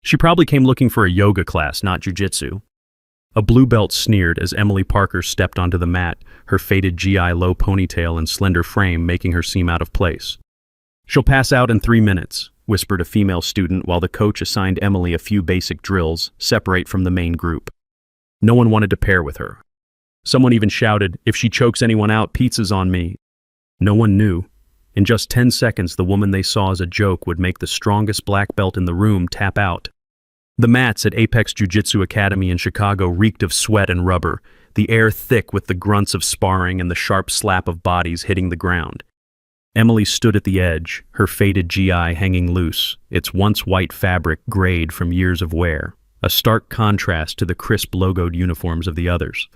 She probably came looking for a yoga class, not jujitsu. A blue belt sneered as Emily Parker stepped onto the mat, her faded GI low ponytail and slender frame making her seem out of place. "She'll pass out in 3 minutes," whispered a female student while the coach assigned Emily a few basic drills, separate from the main group. No one wanted to pair with her. Someone even shouted, "If she chokes anyone out, pizza's on me." No one knew. In just 10 seconds, the woman they saw as a joke would make the strongest black belt in the room tap out. The mats at Apex Jiu-Jitsu Academy in Chicago reeked of sweat and rubber, the air thick with the grunts of sparring and the sharp slap of bodies hitting the ground. Emily stood at the edge, her faded GI hanging loose, its once white fabric grayed from years of wear, a stark contrast to the crisp logoed uniforms of the others.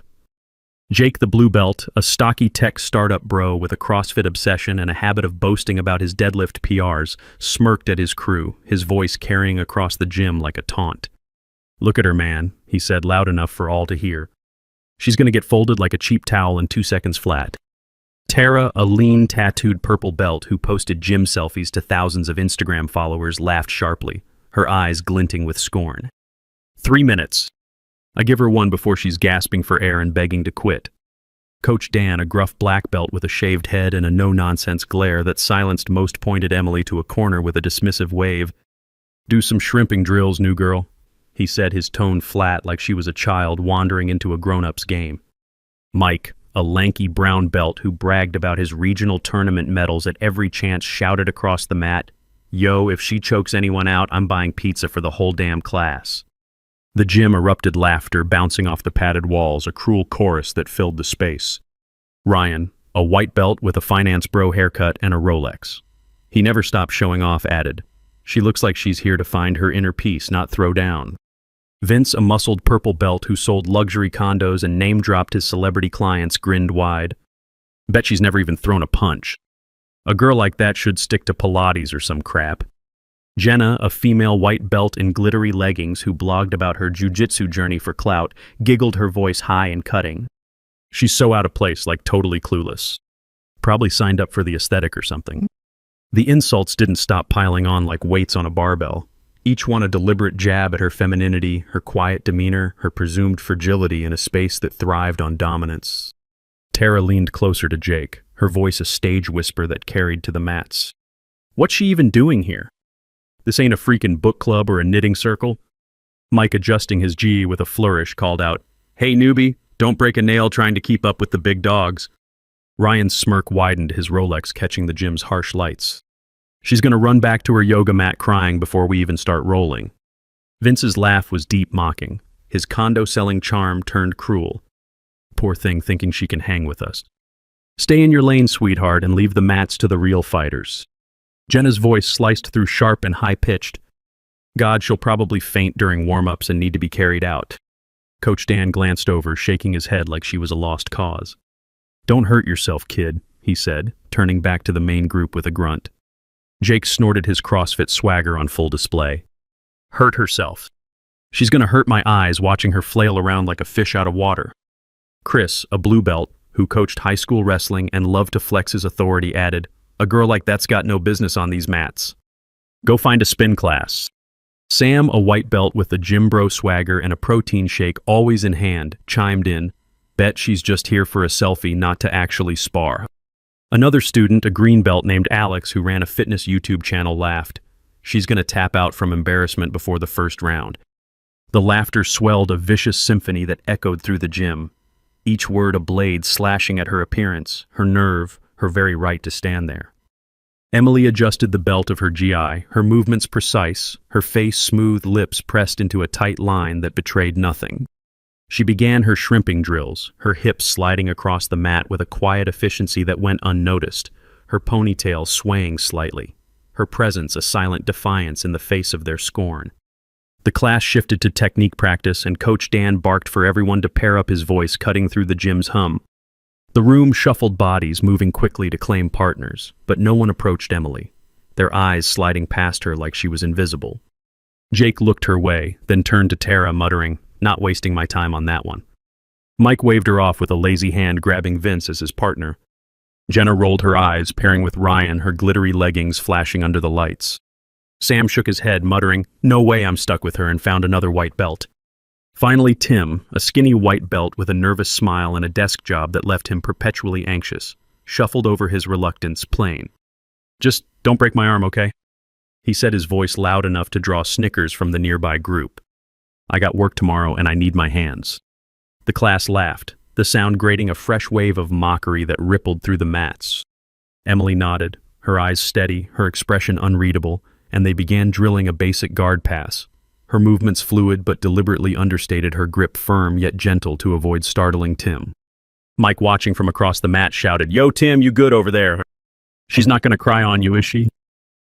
Jake the Blue Belt, a stocky tech startup bro with a CrossFit obsession and a habit of boasting about his deadlift PRs, smirked at his crew, his voice carrying across the gym like a taunt. "Look at her, man," he said loud enough for all to hear. "She's gonna get folded like a cheap towel in 2 seconds flat." Tara, a lean, tattooed purple belt who posted gym selfies to thousands of Instagram followers, laughed sharply, her eyes glinting with scorn. 3 minutes. I give her one before she's gasping for air and begging to quit. Coach Dan, a gruff black belt with a shaved head and a no-nonsense glare that silenced most, pointed Emily to a corner with a dismissive wave. "Do some shrimping drills, new girl," he said, his tone flat like she was a child wandering into a grown-up's game. Mike, a lanky brown belt who bragged about his regional tournament medals at every chance, shouted across the mat, "Yo, if she chokes anyone out, I'm buying pizza for the whole damn class." The gym erupted laughter, bouncing off the padded walls, a cruel chorus that filled the space. Ryan, a white belt with a finance bro haircut and a Rolex. He never stopped showing off, added, "She looks like she's here to find her inner peace, not throw down." Vince, a muscled purple belt who sold luxury condos and name-dropped his celebrity clients, grinned wide. "Bet she's never even thrown a punch. A girl like that should stick to Pilates or some crap." Jenna, a female white belt in glittery leggings who blogged about her jiu-jitsu journey for clout, giggled, her voice high and cutting. "She's so out of place, like totally clueless. Probably signed up for the aesthetic or something." The insults didn't stop piling on like weights on a barbell, each one a deliberate jab at her femininity, her quiet demeanor, her presumed fragility in a space that thrived on dominance. Tara leaned closer to Jake, her voice a stage whisper that carried to the mats. "What's she even doing here? This ain't a freaking book club or a knitting circle." Mike, adjusting his gi with a flourish, called out, "Hey newbie, don't break a nail trying to keep up with the big dogs." Ryan's smirk widened, his Rolex catching the gym's harsh lights. "She's gonna run back to her yoga mat crying before we even start rolling." Vince's laugh was deep mocking, his condo-selling charm turned cruel. "Poor thing thinking she can hang with us. Stay in your lane, sweetheart, and leave the mats to the real fighters." Jenna's voice sliced through sharp and high-pitched. "God, she'll probably faint during warm-ups and need to be carried out." Coach Dan glanced over, shaking his head like she was a lost cause. "Don't hurt yourself, kid," he said, turning back to the main group with a grunt. Jake snorted, his CrossFit swagger on full display. "Hurt herself. She's gonna hurt my eyes watching her flail around like a fish out of water." Chris, a blue belt, who coached high school wrestling and loved to flex his authority, added, "A girl like that's got no business on these mats. Go find a spin class." Sam, a white belt with a gym bro swagger and a protein shake always in hand, chimed in, "Bet she's just here for a selfie, not to actually spar." Another student, a green belt named Alex, who ran a fitness YouTube channel, laughed. "She's gonna tap out from embarrassment before the first round." The laughter swelled, a vicious symphony that echoed through the gym, each word a blade slashing at her appearance, her nerve, her very right to stand there. Emily adjusted the belt of her GI, her movements precise, her face smooth, lips pressed into a tight line that betrayed nothing. She began her shrimping drills, her hips sliding across the mat with a quiet efficiency that went unnoticed, her ponytail swaying slightly, her presence a silent defiance in the face of their scorn. The class shifted to technique practice, and Coach Dan barked for everyone to pair up, his voice cutting through the gym's hum. The room shuffled bodies, moving quickly to claim partners, but no one approached Emily, their eyes sliding past her like she was invisible. Jake looked her way, then turned to Tara, muttering, "Not wasting my time on that one." Mike waved her off with a lazy hand, grabbing Vince as his partner. Jenna rolled her eyes, pairing with Ryan, her glittery leggings flashing under the lights. Sam shook his head, muttering, "No way I'm stuck with her," and found another white belt. Finally, Tim, a skinny white belt with a nervous smile and a desk job that left him perpetually anxious, shuffled over his reluctance, plain. "Just don't break my arm, okay?" He said, his voice loud enough to draw snickers from the nearby group. "I got work tomorrow and I need my hands." The class laughed, the sound grating a fresh wave of mockery that rippled through the mats. Emily nodded, her eyes steady, her expression unreadable, and they began drilling a basic guard pass. Her movements fluid but deliberately understated, her grip firm yet gentle to avoid startling Tim. Mike, watching from across the mat, shouted, "Yo, Tim, you good over there? She's not going to cry on you, is she?"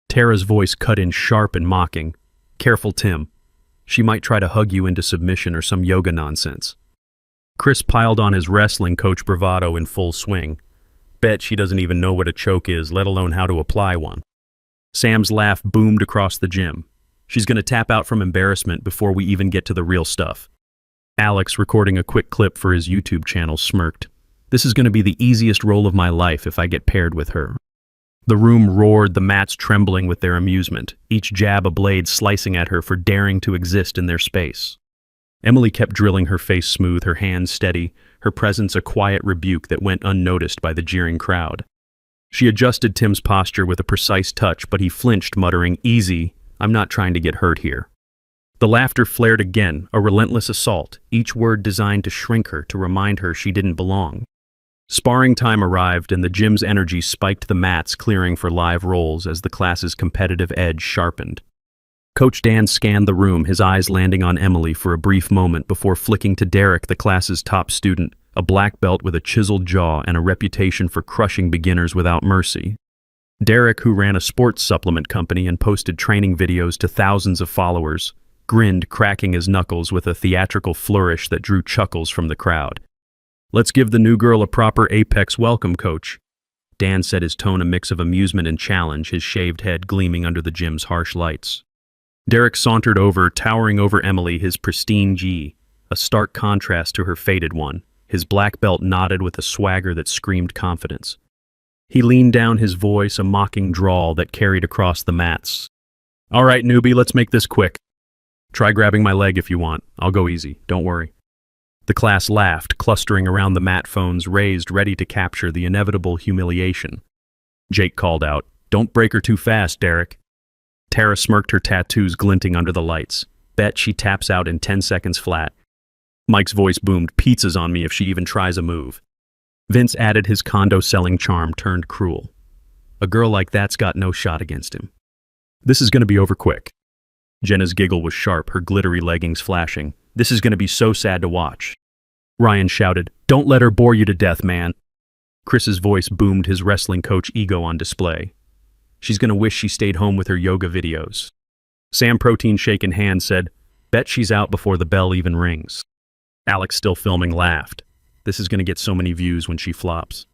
Tara's voice cut in sharp and mocking. "Careful, Tim. She might try to hug you into submission or some yoga nonsense." Chris piled on his wrestling coach bravado in full swing. "Bet she doesn't even know what a choke is, let alone how to apply one." Sam's laugh boomed across the gym. "She's going to tap out from embarrassment before we even get to the real stuff." Alex, recording a quick clip for his YouTube channel, smirked. "This is going to be the easiest role of my life if I get paired with her." The room roared, the mats trembling with their amusement, each jab a blade slicing at her for daring to exist in their space. Emily kept drilling, her face smooth, her hands steady, her presence a quiet rebuke that went unnoticed by the jeering crowd. She adjusted Tim's posture with a precise touch, but he flinched, muttering, "Easy, I'm not trying to get hurt here." The laughter flared again, a relentless assault, each word designed to shrink her, to remind her she didn't belong. Sparring time arrived, and the gym's energy spiked, the mats clearing for live rolls as the class's competitive edge sharpened. Coach Dan scanned the room, his eyes landing on Emily for a brief moment before flicking to Derek, the class's top student, a black belt with a chiseled jaw and a reputation for crushing beginners without mercy. Derek, who ran a sports supplement company and posted training videos to thousands of followers, grinned, cracking his knuckles with a theatrical flourish that drew chuckles from the crowd. "Let's give the new girl a proper Apex welcome, Coach." Dan said, his tone a mix of amusement and challenge, his shaved head gleaming under the gym's harsh lights. Derek sauntered over, towering over Emily, his pristine gi, a stark contrast to her faded one, his black belt nodded with a swagger that screamed confidence. He leaned down, his voice a mocking drawl that carried across the mats. "All right, newbie, let's make this quick. Try grabbing my leg if you want. I'll go easy, don't worry." The class laughed, clustering around the mat, phones raised, ready to capture the inevitable humiliation. Jake called out, "Don't break her too fast, Derek." Tara smirked, her tattoos glinting under the lights. "Bet she taps out in 10 seconds flat." Mike's voice boomed, "Pizza's on me if she even tries a move." Vince added, his condo-selling charm turned cruel. "A girl like that's got no shot against him." "This is going to be over quick." Jenna's giggle was sharp, her glittery leggings flashing. "This is going to be so sad to watch." Ryan shouted, "Don't let her bore you to death, man." Chris's voice boomed, his wrestling coach ego on display. "She's going to wish she stayed home with her yoga videos." Sam, protein shake in hand, said, "Bet she's out before the bell even rings." Alex, still filming, laughed. "This is going to get so many views when she flops."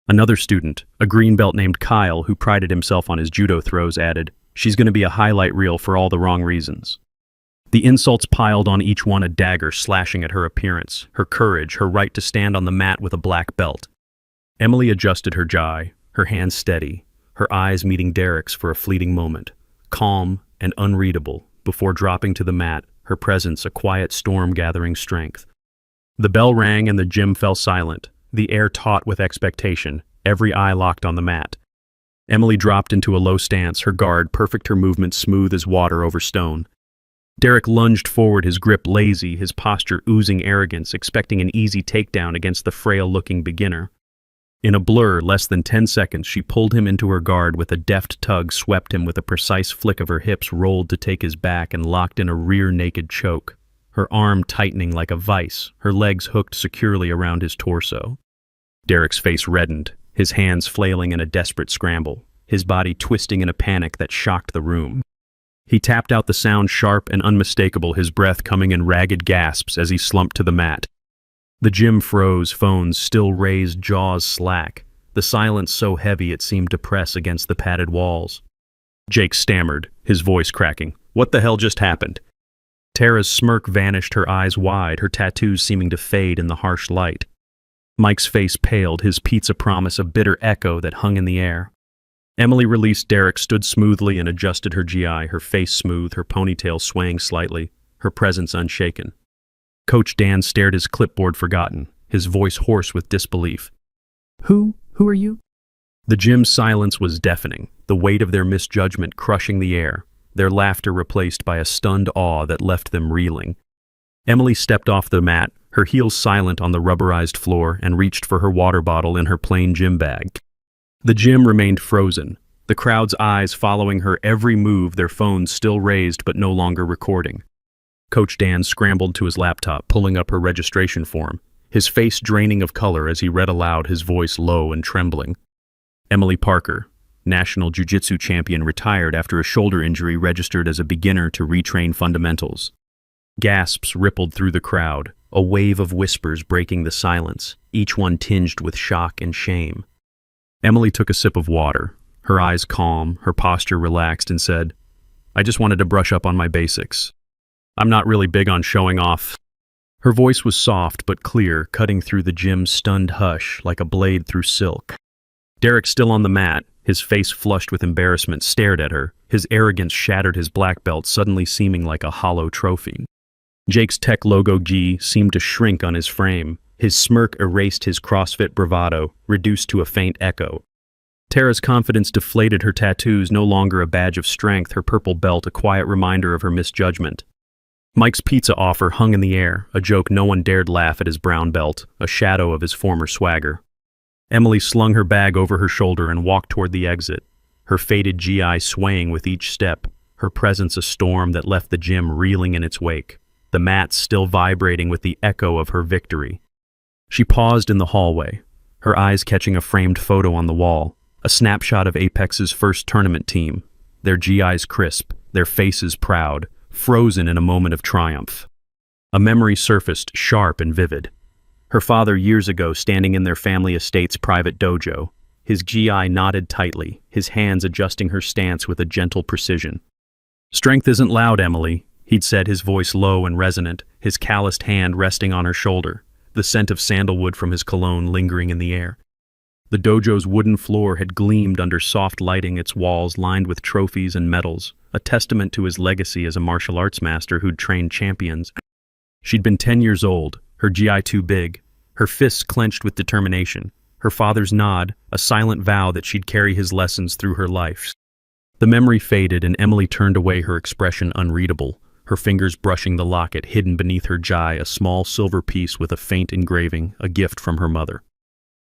Another student, a green belt named Kyle, who prided himself on his judo throws, added, "She's going to be a highlight reel for all the wrong reasons." The insults piled on each one, a dagger slashing at her appearance, her courage, her right to stand on the mat with a black belt. Emily adjusted her ji, her hands steady, her eyes meeting Derek's for a fleeting moment, calm and unreadable, before dropping to the mat, her presence a quiet storm gathering strength. The bell rang and the gym fell silent, the air taut with expectation, every eye locked on the mat. Emily dropped into a low stance, her guard perfect, her movement smooth as water over stone. Derek lunged forward, his grip lazy, his posture oozing arrogance, expecting an easy takedown against the frail-looking beginner. In a blur, less than 10 seconds, she pulled him into her guard with a deft tug, swept him with a precise flick of her hips, rolled to take his back, and locked in a rear-naked choke, her arm tightening like a vice, her legs hooked securely around his torso. Derek's face reddened, his hands flailing in a desperate scramble, his body twisting in a panic that shocked the room. He tapped out, the sound sharp and unmistakable, his breath coming in ragged gasps as he slumped to the mat. The gym froze, phones still raised, jaws slack, the silence so heavy it seemed to press against the padded walls. Jake stammered, his voice cracking, "What the hell just happened?" Tara's smirk vanished, her eyes wide, her tattoos seeming to fade in the harsh light. Mike's face paled, his pizza promise a bitter echo that hung in the air. Emily released Derek, stood smoothly and adjusted her GI, her face smooth, her ponytail swaying slightly, her presence unshaken. Coach Dan stared, his clipboard forgotten, his voice hoarse with disbelief. Who are you? The gym's silence was deafening, the weight of their misjudgment crushing the air, their laughter replaced by a stunned awe that left them reeling. Emily stepped off the mat, her heels silent on the rubberized floor, and reached for her water bottle in her plain gym bag. The gym remained frozen, the crowd's eyes following her every move, their phones still raised but no longer recording. Coach Dan scrambled to his laptop, pulling up her registration form, his face draining of color as he read aloud, his voice low and trembling. Emily Parker, national jiu-jitsu champion, retired after a shoulder injury, registered as a beginner to retrain fundamentals. Gasps rippled through the crowd, a wave of whispers breaking the silence, each one tinged with shock and shame. Emily took a sip of water, her eyes calm, her posture relaxed, and said, I just wanted to brush up on my basics. I'm not really big on showing off. Her voice was soft but clear, cutting through the gym's stunned hush like a blade through silk. Derek, still on the mat, his face flushed with embarrassment, stared at her, his arrogance shattered, his black belt suddenly seeming like a hollow trophy. Jake's tech logo G seemed to shrink on his frame. His smirk erased his CrossFit bravado, reduced to a faint echo. Tara's confidence deflated, her tattoos no longer a badge of strength, her purple belt a quiet reminder of her misjudgment. Mike's pizza offer hung in the air, a joke no one dared laugh at, his brown belt, a shadow of his former swagger. Emily slung her bag over her shoulder and walked toward the exit, her faded GI swaying with each step, her presence a storm that left the gym reeling in its wake, the mats still vibrating with the echo of her victory. She paused in the hallway, her eyes catching a framed photo on the wall, a snapshot of Apex's first tournament team, their GIs crisp, their faces proud, frozen in a moment of triumph. A memory surfaced, sharp and vivid. Her father years ago standing in their family estate's private dojo, his GI knotted tightly, his hands adjusting her stance with a gentle precision. Strength isn't loud, Emily, he'd said, his voice low and resonant, his calloused hand resting on her shoulder, the scent of sandalwood from his cologne lingering in the air. The dojo's wooden floor had gleamed under soft lighting, its walls lined with trophies and medals, a testament to his legacy as a martial arts master who'd trained champions. She'd been 10 years old, her GI too big, her fists clenched with determination, her father's nod, a silent vow that she'd carry his lessons through her life. The memory faded and Emily turned away, her expression unreadable, her fingers brushing the locket hidden beneath her GI, a small silver piece with a faint engraving, a gift from her mother.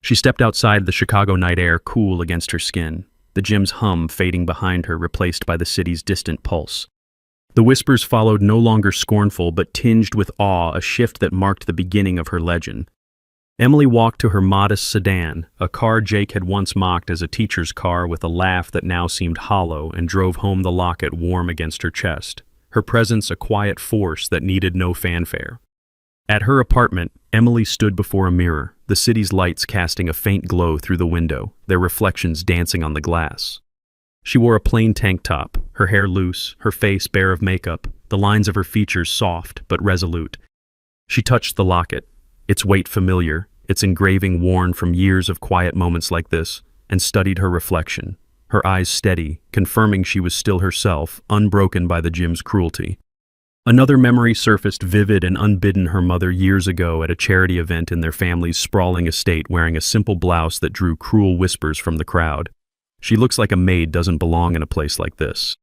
She stepped outside, the Chicago night air cool against her skin, the gym's hum fading behind her, replaced by the city's distant pulse. The whispers followed, no longer scornful but tinged with awe, a shift that marked the beginning of her legend. Emily walked to her modest sedan, a car Jake had once mocked as a teacher's car, with a laugh that now seemed hollow, and drove home, the locket warm against her chest, her presence a quiet force that needed no fanfare. At her apartment, Emily stood before a mirror, the city's lights casting a faint glow through the window, their reflections dancing on the glass. She wore a plain tank top, her hair loose, her face bare of makeup, the lines of her features soft but resolute. She touched the locket, its weight familiar, its engraving worn from years of quiet moments like this, and studied her reflection, her eyes steady, confirming she was still herself, unbroken by the gym's cruelty. Another memory surfaced, vivid and unbidden, her mother years ago at a charity event in their family's sprawling estate, wearing a simple blouse that drew cruel whispers from the crowd. She looks like a maid doesn't belong in a place like this.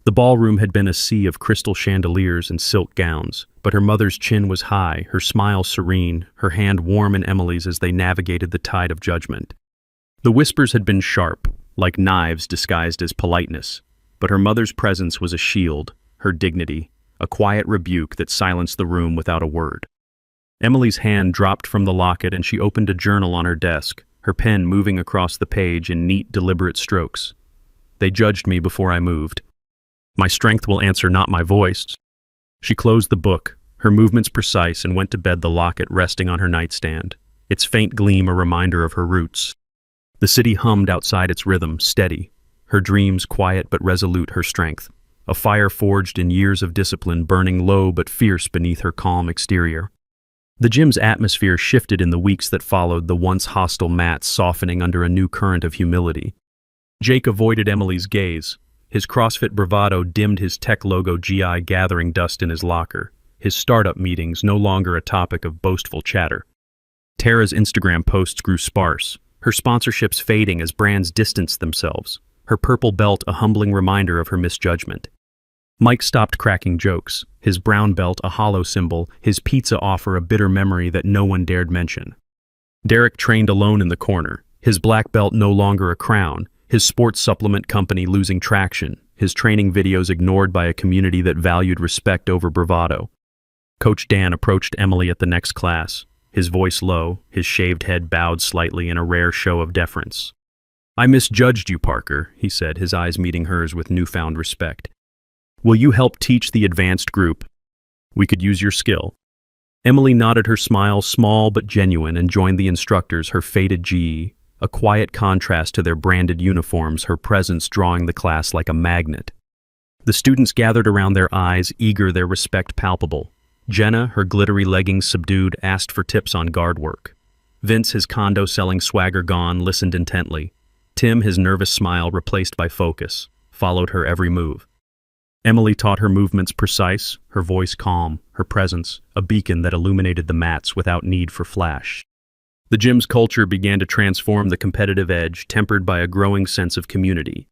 The ballroom had been a sea of crystal chandeliers and silk gowns, but her mother's chin was high, her smile serene, her hand warm in Emily's as they navigated the tide of judgment. The whispers had been sharp, like knives disguised as politeness, but her mother's presence was a shield, her dignity, a quiet rebuke that silenced the room without a word. Emily's hand dropped from the locket and she opened a journal on her desk, her pen moving across the page in neat, deliberate strokes. They judged me before I moved. My strength will answer, not my voice. She closed the book, her movements precise, and went to bed, the locket resting on her nightstand, its faint gleam a reminder of her roots. The city hummed outside, its rhythm steady, her dreams quiet but resolute, her strength, a fire forged in years of discipline, burning low but fierce beneath her calm exterior. The gym's atmosphere shifted in the weeks that followed, the once hostile mats softening under a new current of humility. Jake avoided Emily's gaze. His CrossFit bravado dimmed his tech logo GI gathering dust in his locker, his startup meetings no longer a topic of boastful chatter. Tara's Instagram posts grew sparse, her sponsorships fading as brands distanced themselves, her purple belt a humbling reminder of her misjudgment. Mike stopped cracking jokes, his brown belt a hollow symbol, his pizza offer a bitter memory that no one dared mention. Derek trained alone in the corner, his black belt no longer a crown, his sports supplement company losing traction, his training videos ignored by a community that valued respect over bravado. Coach Dan approached Emily at the next class, his voice low, his shaved head bowed slightly in a rare show of deference. "I misjudged you, Parker," he said, his eyes meeting hers with newfound respect. "Will you help teach the advanced group? We could use your skill." Emily nodded, her smile small but genuine, and joined the instructors, her faded GE, a quiet contrast to their branded uniforms, her presence drawing the class like a magnet. The students gathered around, their eyes eager, their respect palpable. Jenna, her glittery leggings subdued, asked for tips on guard work. Vince, his condo-selling swagger gone, listened intently. Tim, his nervous smile replaced by focus, followed her every move. Emily taught her movements precise, her voice calm, her presence a beacon that illuminated the mats without need for flash. The gym's culture began to transform, the competitive edge tempered by a growing sense of community.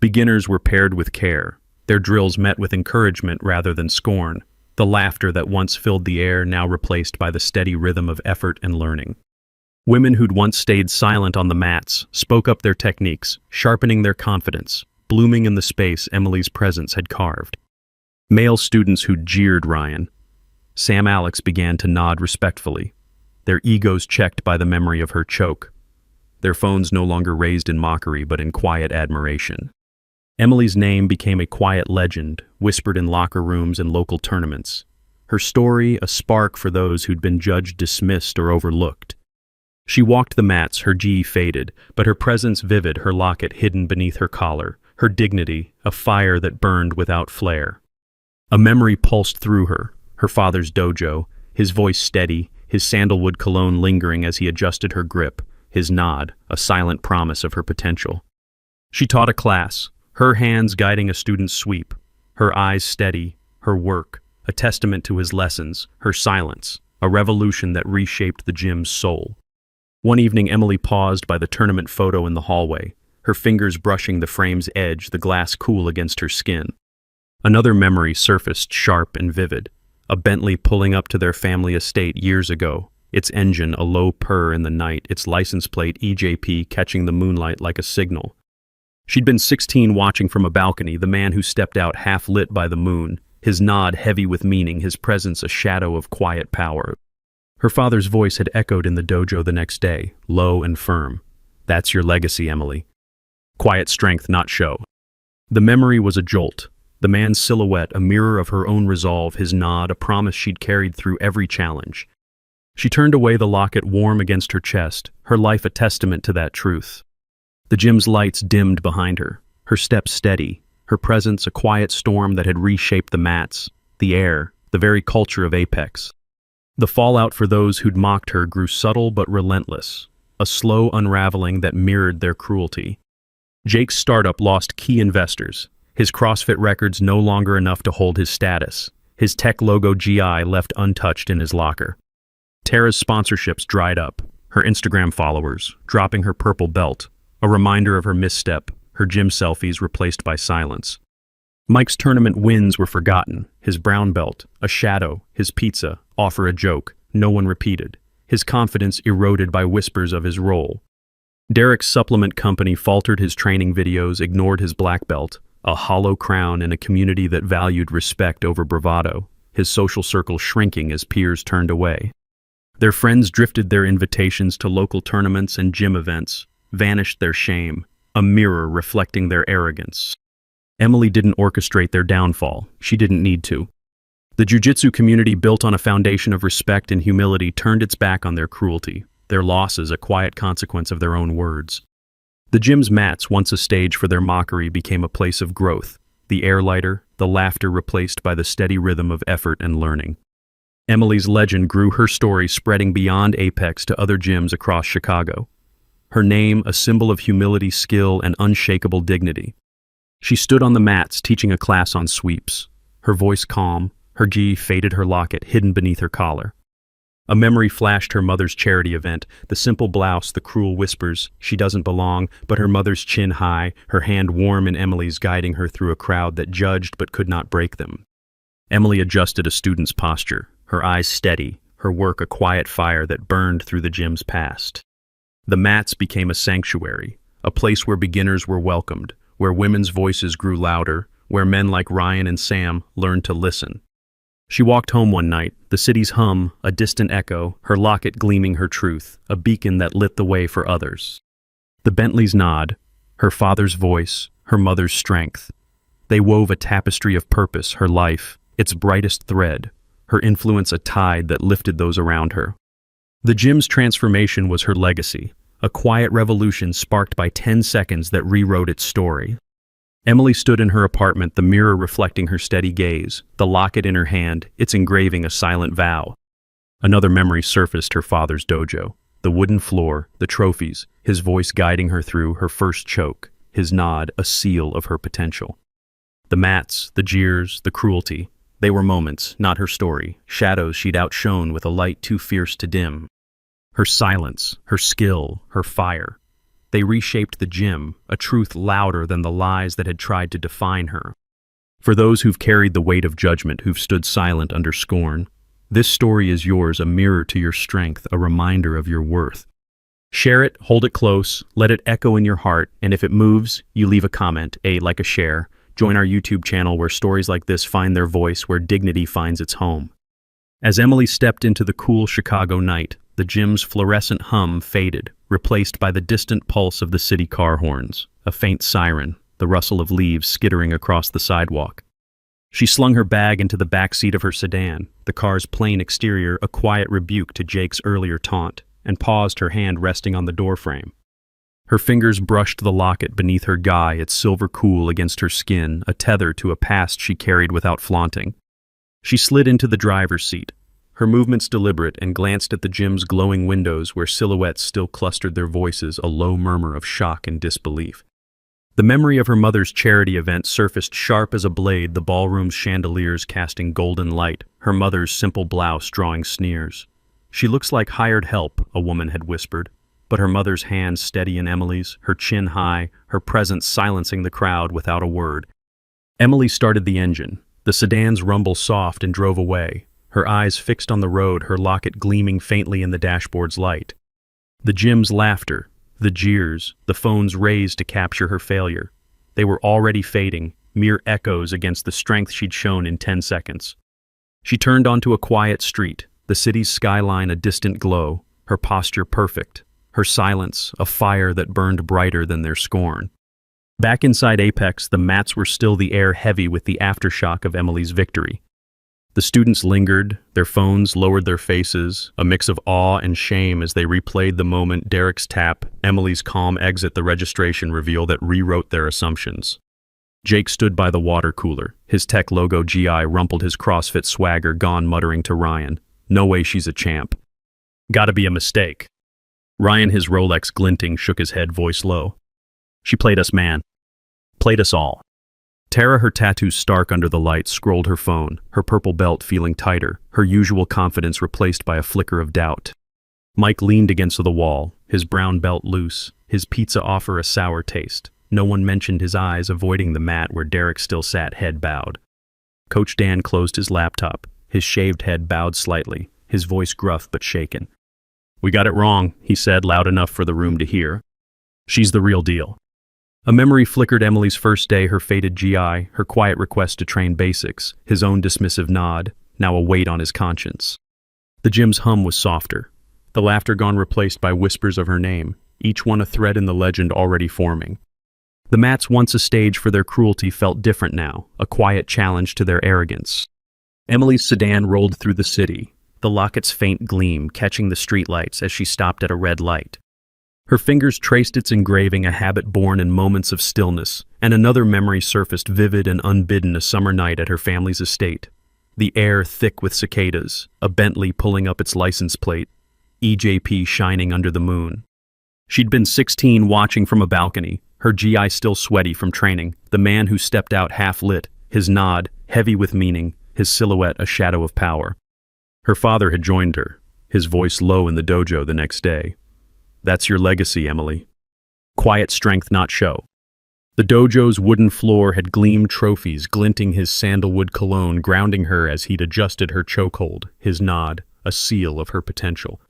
Beginners were paired with care, their drills met with encouragement rather than scorn, the laughter that once filled the air now replaced by the steady rhythm of effort and learning. Women who'd once stayed silent on the mats spoke up their techniques, sharpening their confidence, blooming in the space Emily's presence had carved. Male students who'd jeered Ryan, Sam Alex, began to nod respectfully, their egos checked by the memory of her choke, their phones no longer raised in mockery but in quiet admiration. Emily's name became a quiet legend, whispered in locker rooms and local tournaments, her story a spark for those who'd been judged, dismissed, or overlooked. She walked the mats, her GE faded, but her presence vivid, her locket hidden beneath her collar, her dignity a fire that burned without flare. A memory pulsed through her, her father's dojo, his voice steady, his sandalwood cologne lingering as he adjusted her grip, his nod, a silent promise of her potential. She taught a class, her hands guiding a student's sweep, her eyes steady, her work, a testament to his lessons, her silence, a revolution that reshaped the gym's soul. One evening, Emily paused by the tournament photo in the hallway, her fingers brushing the frame's edge, the glass cool against her skin. Another memory surfaced, sharp and vivid. A Bentley pulling up to their family estate years ago, its engine a low purr in the night, its license plate EJP catching the moonlight like a signal. She'd been 16 watching from a balcony, the man who stepped out half lit by the moon, his nod heavy with meaning, his presence a shadow of quiet power. Her father's voice had echoed in the dojo the next day, low and firm. "That's your legacy, Emily. Quiet strength, not show." The memory was a jolt. The man's silhouette, a mirror of her own resolve, his nod, a promise she'd carried through every challenge. She turned away, the locket warm against her chest, her life a testament to that truth. The gym's lights dimmed behind her steps steady, her presence a quiet storm that had reshaped the mats, the air, the very culture of Apex. The fallout for those who'd mocked her grew subtle but relentless, a slow unraveling that mirrored their cruelty. Jake's startup lost key investors, his CrossFit records no longer enough to hold his status, his tech logo GI left untouched in his locker. Tara's sponsorships dried up, her Instagram followers, dropping her purple belt, a reminder of her misstep, her gym selfies replaced by silence. Mike's tournament wins were forgotten, his brown belt, a shadow, his pizza, offer a joke, no one repeated, his confidence eroded by whispers of his role. Derek's supplement company faltered, his training videos ignored his black belt, a hollow crown in a community that valued respect over bravado, his social circle shrinking as peers turned away. Their friends drifted, their invitations to local tournaments and gym events, vanished their shame, a mirror reflecting their arrogance. Emily didn't orchestrate their downfall. She didn't need to. The jiu-jitsu community, built on a foundation of respect and humility, turned its back on their cruelty, their losses a quiet consequence of their own words. The gym's mats, once a stage for their mockery, became a place of growth, the air lighter, the laughter replaced by the steady rhythm of effort and learning. Emily's legend grew, her story spreading beyond Apex to other gyms across Chicago. her name a symbol of humility, skill, and unshakable dignity. She stood on the mats teaching a class on sweeps, her voice calm, her gi faded, her locket hidden beneath her collar. A memory flashed: her mother's charity event, the simple blouse, the cruel whispers, she doesn't belong, but her mother's chin high, her hand warm in Emily's, guiding her through a crowd that judged but could not break them. Emily adjusted a student's posture, her eyes steady, her work a quiet fire that burned through the gym's past. The mats became a sanctuary, a place where beginners were welcomed, where women's voices grew louder, where men like Ryan and Sam learned to listen. She walked home one night, the city's hum, a distant echo, her locket gleaming her truth, a beacon that lit the way for others. The Bentleys' nod, her father's voice, her mother's strength. They wove a tapestry of purpose, her life, its brightest thread, her influence a tide that lifted those around her. The gym's transformation was her legacy, a quiet revolution sparked by 10 seconds that rewrote its story. Emily stood in her apartment, the mirror reflecting her steady gaze, the locket in her hand, its engraving a silent vow. Another memory surfaced: her father's dojo, the wooden floor, the trophies, his voice guiding her through her first choke, his nod a seal of her potential. The mats, the jeers, the cruelty, they were moments, not her story, shadows she'd outshone with a light too fierce to dim. Her silence, her skill, her fire. They reshaped the gym, a truth louder than the lies that had tried to define her. For those who've carried the weight of judgment, who've stood silent under scorn, this story is yours, a mirror to your strength, a reminder of your worth. Share it, hold it close, let it echo in your heart, and if it moves, you leave a comment, like a share. Join our YouTube channel where stories like this find their voice, where dignity finds its home. As Emily stepped into the cool Chicago night, the gym's fluorescent hum faded, replaced by the distant pulse of the city car horns, a faint siren, the rustle of leaves skittering across the sidewalk. She slung her bag into the back seat of her sedan, the car's plain exterior a quiet rebuke to Jake's earlier taunt, and paused, her hand resting on the doorframe. Her fingers brushed the locket beneath her guy, its silver cool against her skin, a tether to a past she carried without flaunting. She slid into the driver's seat, her movements deliberate, and glanced at the gym's glowing windows where silhouettes still clustered their voices, a low murmur of shock and disbelief. The memory of her mother's charity event surfaced sharp as a blade, the ballroom's chandeliers casting golden light, her mother's simple blouse drawing sneers. "She looks like hired help," a woman had whispered, but her mother's hands steady in Emily's, her chin high, her presence silencing the crowd without a word. Emily started the engine. The sedan's rumble soft and drove away, her eyes fixed on the road, her locket gleaming faintly in the dashboard's light. The gym's laughter, the jeers, the phones raised to capture her failure. They were already fading, mere echoes against the strength she'd shown in 10 seconds. She turned onto a quiet street, the city's skyline a distant glow, her posture perfect, her silence a fire that burned brighter than their scorn. Back inside Apex, the mats were still, the air heavy with the aftershock of Emily's victory. The students lingered, their phones lowered their faces, a mix of awe and shame as they replayed the moment: Derek's tap, Emily's calm exit, the registration reveal that rewrote their assumptions. Jake stood by the water cooler, his tech logo GI rumpled, his CrossFit swagger gone, muttering to Ryan, "No way she's a champ. Gotta be a mistake." Ryan, his Rolex glinting, shook his head, voice low. "She played us, man. Played us all." Tara, her tattoos stark under the light, scrolled her phone, her purple belt feeling tighter, her usual confidence replaced by a flicker of doubt. Mike leaned against the wall, his brown belt loose, his pizza offer a sour taste. No one mentioned his eyes, avoiding the mat where Derek still sat, head bowed. Coach Dan closed his laptop, his shaved head bowed slightly, his voice gruff but shaken. "We got it wrong," he said, loud enough for the room to hear. "She's the real deal." A memory flickered: Emily's first day, her faded GI, her quiet request to train basics, his own dismissive nod, now a weight on his conscience. The gym's hum was softer, the laughter gone, replaced by whispers of her name, each one a thread in the legend already forming. The mats, once a stage for their cruelty, felt different now, a quiet challenge to their arrogance. Emily's sedan rolled through the city, the locket's faint gleam catching the streetlights as she stopped at a red light. Her fingers traced its engraving, a habit born in moments of stillness, and another memory surfaced, vivid and unbidden: a summer night at her family's estate. The air thick with cicadas, a Bentley pulling up its license plate, EJP shining under the moon. She'd been 16 watching from a balcony, her GI still sweaty from training, the man who stepped out half-lit, his nod, heavy with meaning, his silhouette a shadow of power. Her father had joined her, his voice low in the dojo the next day. "That's your legacy, Emily. Quiet strength, not show." The dojo's wooden floor had gleamed trophies, glinting his sandalwood cologne, grounding her as he'd adjusted her chokehold, his nod, a seal of her potential.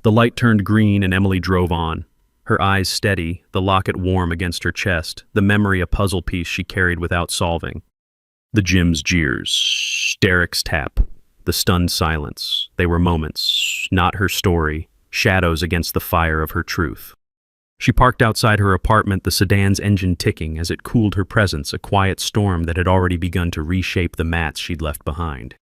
The light turned green and Emily drove on, her eyes steady, the locket warm against her chest, the memory a puzzle piece she carried without solving. The gym's jeers, Derek's tap, the stunned silence. They were moments, not her story, shadows against the fire of her truth. She parked outside her apartment, the sedan's engine ticking as it cooled her presence, a quiet storm that had already begun to reshape the mats she'd left behind.